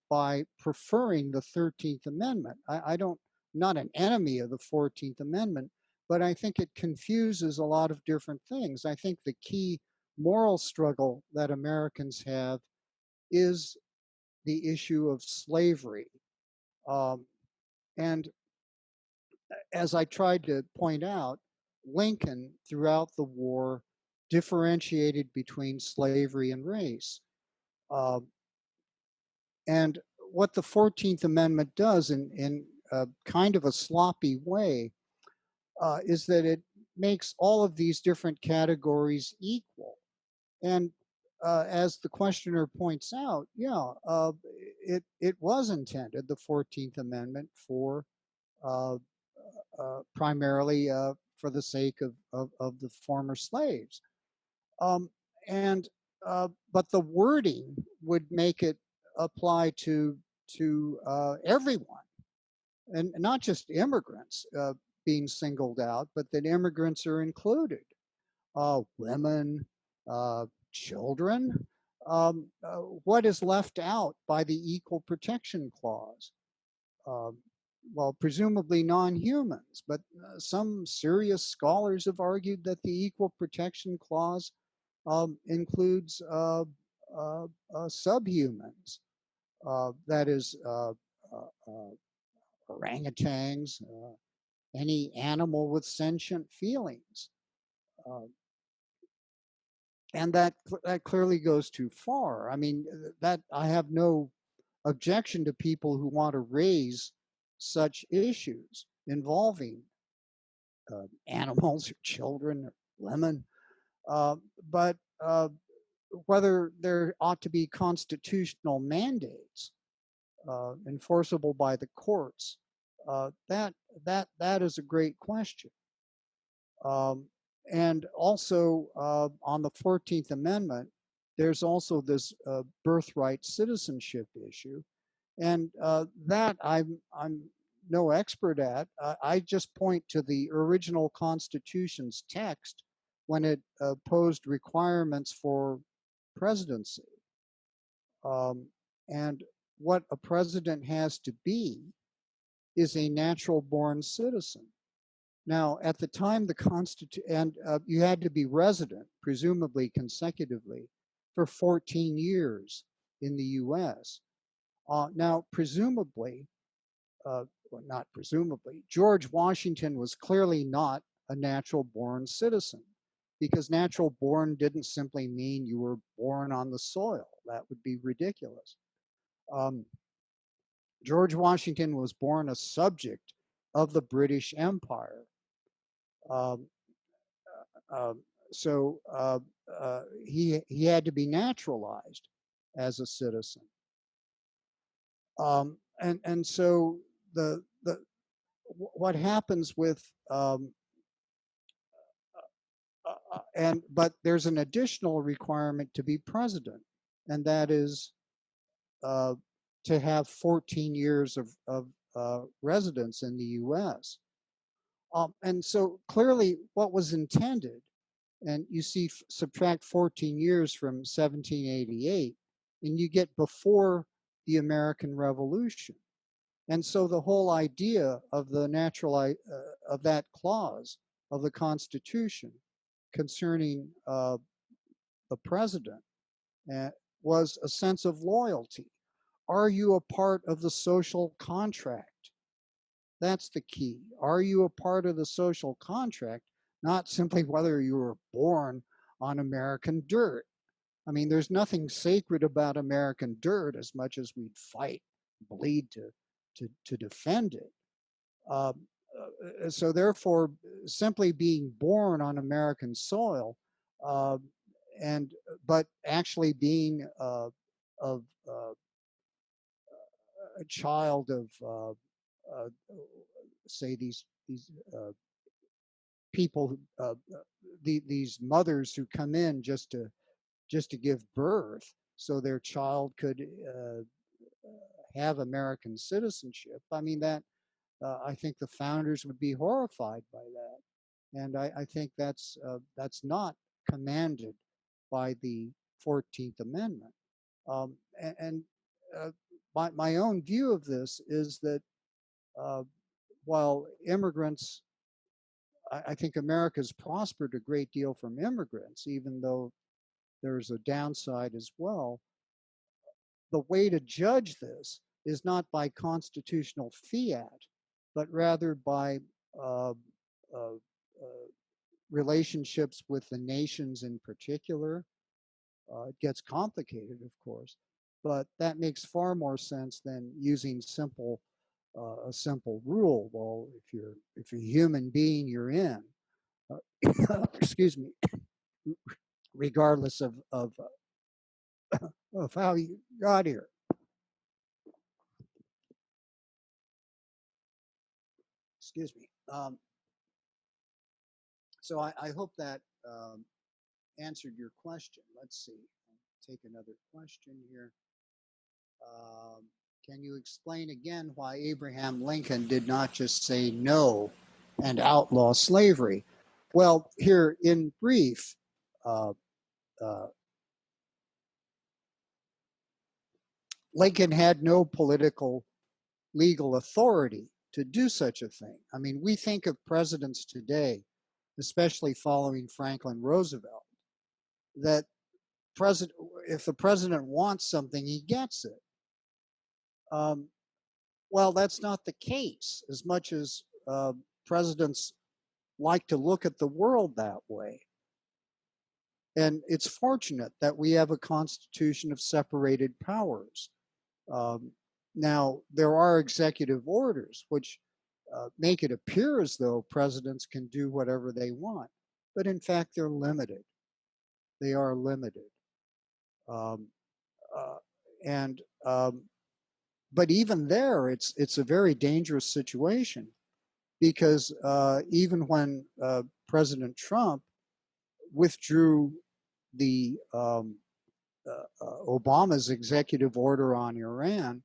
by preferring the 13th Amendment. I don't, not an enemy of the 14th Amendment, but I think it confuses a lot of different things. I think the key moral struggle that Americans have is the issue of slavery. Um, and as I tried to point out, Lincoln throughout the war differentiated between slavery and race. Um, And what the 14th Amendment does in kind of a sloppy way is that it makes all of these different categories equal. And as the questioner points out, yeah, it was intended, the 14th Amendment, for uh, primarily for the sake of the former slaves. Um, and but the wording would make it apply to everyone, and not just immigrants being singled out, but that immigrants are included, women, children. What is left out by the Equal Protection Clause? Um, well, presumably non-humans, but some serious scholars have argued that the Equal Protection Clause includes subhumans, that is, orangutans, any animal with sentient feelings. Uh, and that clearly goes too far. I mean, that I have no objection to people who want to raise such issues involving animals or children or women, uh, but whether there ought to be constitutional mandates enforceable by the courts, that is a great question. Um, and also on the 14th Amendment, there's also this birthright citizenship issue, and that I'm no expert at. I just point to the original Constitution's text when it posed requirements for presidency, um, and what a president has to be is a natural born citizen. Now, at the time the Constitution, and you had to be resident, presumably consecutively, for 14 years in the US. Now, presumably, well, not presumably, George Washington was clearly not a natural born citizen, because natural born didn't simply mean you were born on the soil. That would be ridiculous. Um, George Washington was born a subject of the British Empire. Um, um, he had to be naturalized as a citizen. And so the what happens with and but there's an additional requirement to be president, and that is uh, to have 14 years of residence in the U.S. And so clearly, what was intended, and you see, subtract 14 years from 1788, and you get before the American Revolution. And so the whole idea of the of that clause of the Constitution concerning the president uh, was a sense of loyalty. Are you a part of the social contract? That's the key. Are you a part of the social contract? Not simply whether you were born on American dirt. I mean, there's nothing sacred about American dirt as much as we'd fight, bleed to defend it. Um, so therefore, simply being born on American soil, uh, and but actually being of a child of say these these people, these mothers who come in just to give birth, so their child could have American citizenship. I mean that I think the founders would be horrified by that, and I think that's not commanded by the 14th Amendment. And my own view of this is that uh, while immigrants, I think America's prospered a great deal from immigrants, even though there's a downside as well. The way to judge this is not by constitutional fiat, but rather by uh, uh, uh, relationships with the nations in particular. It gets complicated, of course, but that makes far more sense than using a simple rule. Well, if you're a human being, you're in. Excuse me, regardless of how you got here. Excuse me. So I hope that answered your question. Let's see. I'll take another question here. Um, can you explain again why Abraham Lincoln did not just say no and outlaw slavery? Well, here in brief, uh, uh, Lincoln had no political legal authority to do such a thing. I mean, we think of presidents today, especially following Franklin Roosevelt, that president, if the president wants something, he gets it. Um, well, that's not the case. As much as presidents like to look at the world that way, and it's fortunate that we have a constitution of separated powers. Um, Now, there are executive orders which make it appear as though presidents can do whatever they want, but in fact, they're limited. They are limited. Um, uh, and But even there, it's a very dangerous situation because even when President Trump withdrew the Obama's executive order on Iran,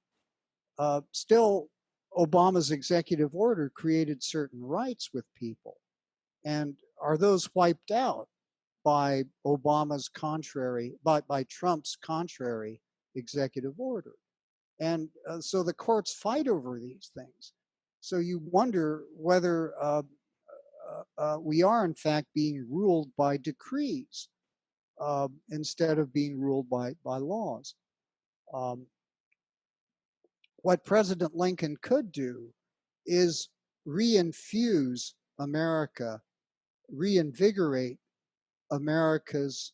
still Obama's executive order created certain rights with people, and are those wiped out by Trump's contrary executive order? And so the courts fight over these things. So you wonder whether we are, in fact, being ruled by decrees instead of being ruled by laws. Um, what President Lincoln could do is reinfuse America, reinvigorate America's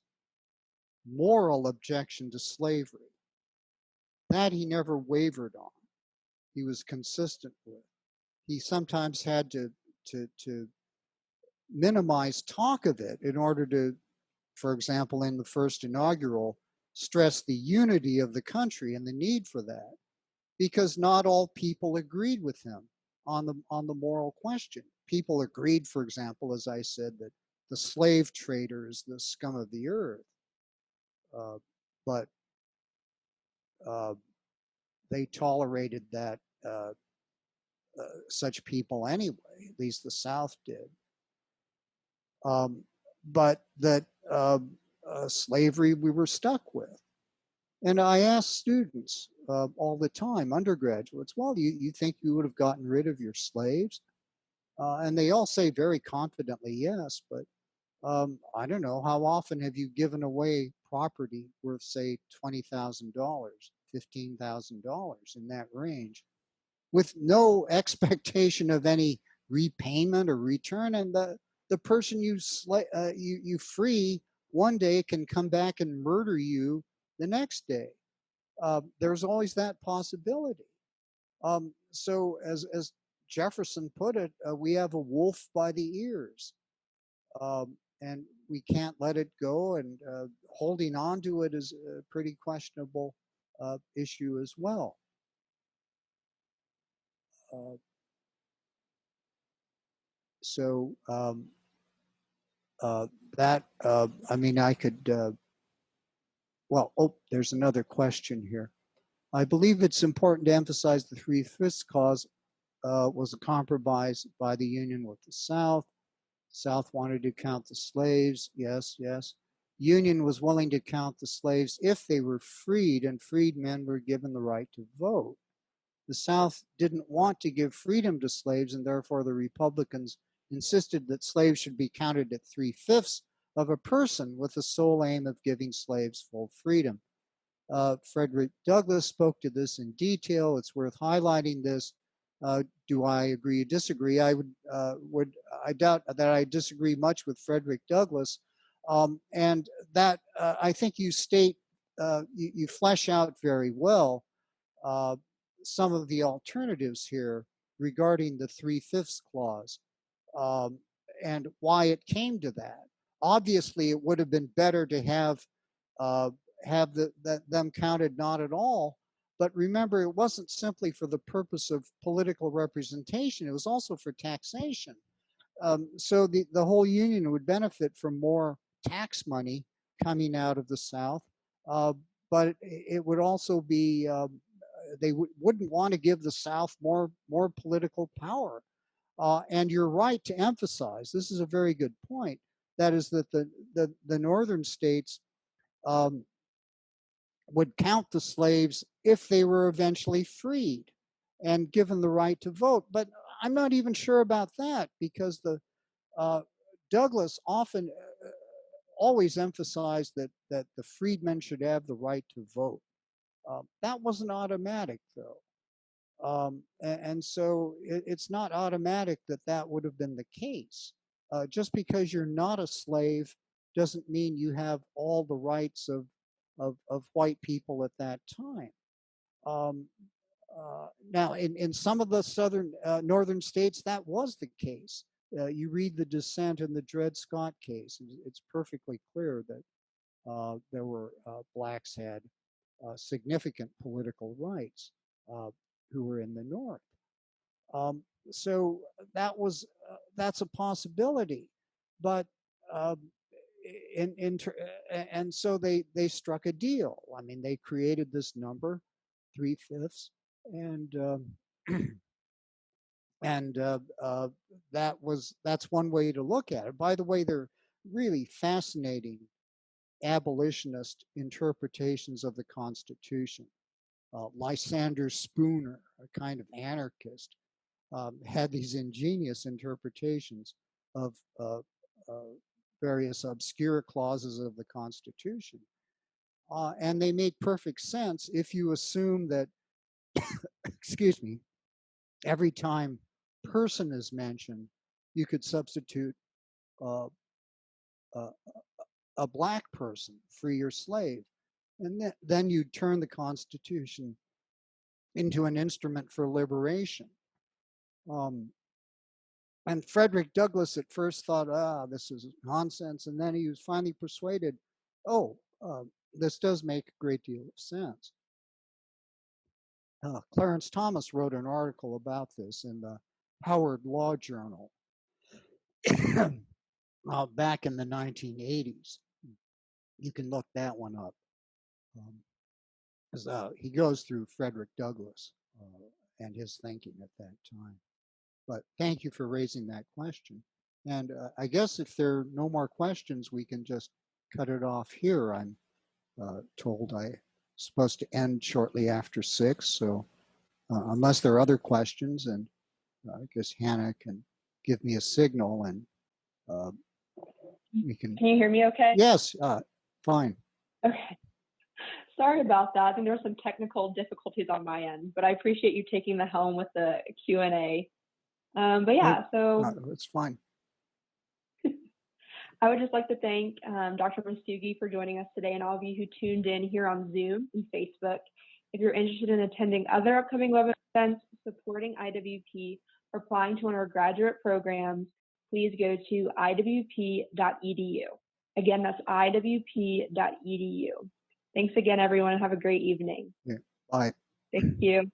moral objection to slavery. That he never wavered on. He was consistent with. He sometimes had to minimize talk of it in order to, for example, in the first inaugural, stress the unity of the country and the need for that, because not all people agreed with him on the moral question. People agreed, for example, as I said, that the slave trader is the scum of the earth, uh, but uh, they tolerated that such people anyway. At least the South did. But that slavery we were stuck with. And I ask students all the time, undergraduates, well, you think you would have gotten rid of your slaves? And they all say very confidently, yes, but I don't know, how often have you given away property worth, say, $20,000, $15,000 in that range, with no expectation of any repayment or return? And the person you free one day can come back and murder you the next day. There's always that possibility. So as Jefferson put it, we have a wolf by the ears, and we can't let it go. And holding on to it is a pretty questionable issue as well. Uh, So I mean, I could, well, oh, there's another question here. I believe it's important to emphasize the Three-Fifths Clause was a compromise by the Union with the South. South wanted to count the slaves. Yes, yes. Union was willing to count the slaves if they were freed, and freedmen were given the right to vote. The South didn't want to give freedom to slaves, and therefore the Republicans insisted that slaves should be counted at 3/5 of a person with the sole aim of giving slaves full freedom. Frederick Douglass spoke to this in detail. It's worth highlighting this. Do I agree or disagree? I I doubt that I disagree much with Frederick Douglass. And that I think you state, you flesh out very well uh, some of the alternatives here regarding the Three-Fifths Clause um, and why it came to that. Obviously, it would have been better to uh, have them counted not at all. But remember, it wasn't simply for the purpose of political representation. It was also for taxation. So the whole Union would benefit from more tax money coming out of the South. Uh, but it would also be, they wouldn't want to give the South more political power. And you're right to emphasize, this is a very good point, that is that the northern states um, would count the slaves if they were eventually freed and given the right to vote. But I'm not even sure about that because uh, Douglass often always emphasized that the freedmen should have the right to vote. That wasn't automatic, though. And so it's not automatic that that would have been the case. Just because you're not a slave doesn't mean you have all the rights of white people at that time. Um, Now, in some of the northern states, that was the case. You read the dissent in the Dred Scott case, it's perfectly clear that there were blacks had significant political rights who were in the North. Um, so that's a possibility, but um, and so they struck a deal. I mean, they created this number, 3/5, and and that's one way to look at it. By the way, they're really fascinating abolitionist interpretations of the Constitution. Lysander Spooner, a kind of anarchist, had these ingenious interpretations of various obscure clauses of the Constitution. And they make perfect sense if you assume that, excuse me, every time person is mentioned, you could substitute uh, a, a black person, free or slave. And then you turn the Constitution into an instrument for liberation. Um, and Frederick Douglass at first thought, this is nonsense. And then he was finally persuaded, oh, this does make a great deal of sense. Clarence Thomas wrote an article about this in the Howard Law Journal back in the 1980s. You can look that one up. He goes through Frederick Douglass and his thinking at that time. But thank you for raising that question. And I guess if there are no more questions, we can just cut it off here. I'm told I'm supposed to end shortly after 6. So unless there are other questions, and I guess Hannah can give me a signal and we can. Can you hear me okay? Yes, fine. Okay. Sorry about that. I think there were some technical difficulties on my end, but I appreciate you taking the helm with the Q&A. But yeah, so it's fine. I would just like to thank Dr. Masugi for joining us today and all of you who tuned in here on Zoom and Facebook. If you're interested in attending other upcoming web events, supporting IWP, or applying to one of our graduate programs, please go to iwp.edu. Again, that's iwp.edu. Thanks again, everyone, and have a great evening. Yeah, bye. Thank you.